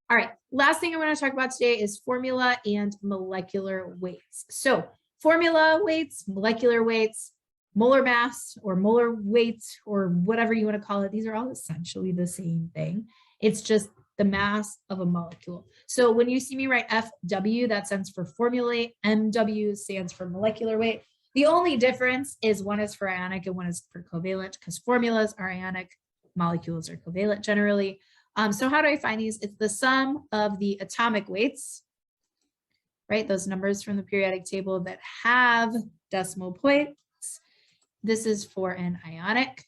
All right, last thing I want to talk about today is formula and molecular weights. So formula weights, molecular weights, molar mass or molar weight or whatever you want to call it, these are all essentially the same thing. It's just the mass of a molecule. So when you see me write FW, that stands for formula, MW stands for molecular weight. The only difference is one is for ionic and one is for covalent, because formulas are ionic, molecules are covalent generally. So how do I find these? It's the sum of the atomic weights, right? Those numbers from the periodic table that have decimal points. This is for an ionic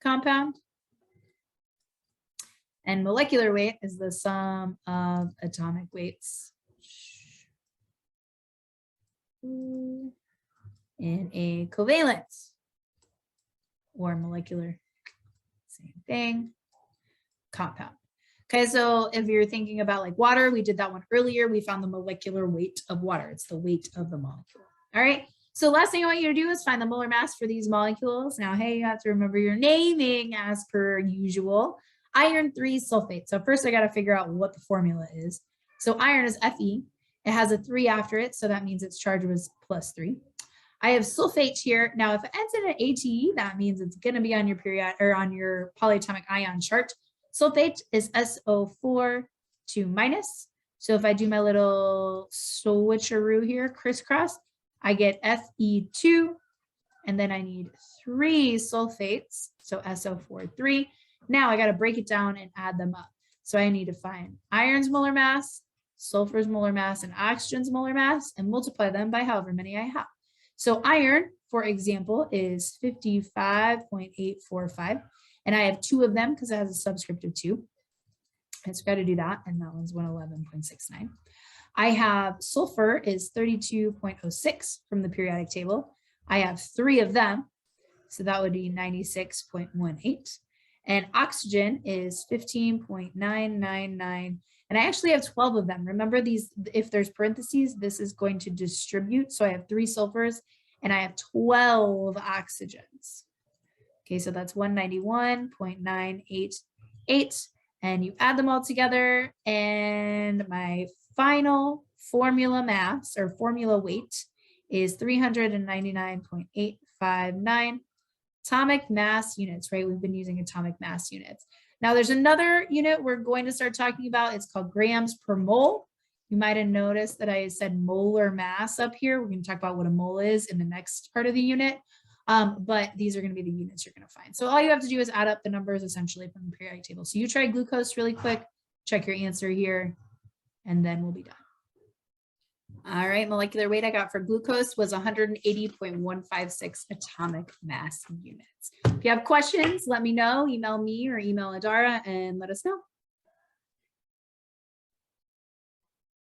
compound. And molecular weight is the sum of atomic weights in a covalent or molecular, same thing, compound. Okay, so if you're thinking about like water, we did that one earlier. We found the molecular weight of water. It's the weight of the molecule. All right, so last thing I want you to do is find the molar mass for these molecules. Now, hey, you have to remember your naming as per usual. Iron 3 sulfate. So first I got to figure out what the formula is. So iron is Fe. It has a 3 after it, so that means its charge was +3. I have sulfate here. Now, if it ends in an ATE, that means it's going to be on your period or on your polyatomic ion chart. Sulfate is SO4 2-. So if I do my little switcheroo here, crisscross, I get Fe2, and then I need 3 sulfates, so SO4 3. Now I got to break it down and add them up. So I need to find iron's molar mass, sulfur's molar mass, and oxygen's molar mass, and multiply them by however many I have. So iron, for example, is 55.845. And I have 2 of them because it has a subscript of 2. And so I got to do that. And that one's 111.69. I have sulfur is 32.06 from the periodic table. I have 3 of them. So that would be 96.18. And oxygen is 15.999. And I actually have 12 of them. Remember these, if there's parentheses, this is going to distribute. So I have 3 sulfurs and I have 12 oxygens. Okay, so that's 191.988. And you add them all together. And my final formula mass or formula weight is 399.859 atomic mass units, right? We've been using atomic mass units. Now there's another unit we're going to start talking about. It's called grams per mole. You might have noticed that I said molar mass up here. We're going to talk about what a mole is in the next part of the unit. But these are going to be the units you're going to find. So all you have to do is add up the numbers essentially from the periodic table. So you try glucose really quick, check your answer here, and then we'll be done. All right, molecular weight I got for glucose was 180.156 atomic mass units. If you have questions, let me know. Email me or email Adara and let us know.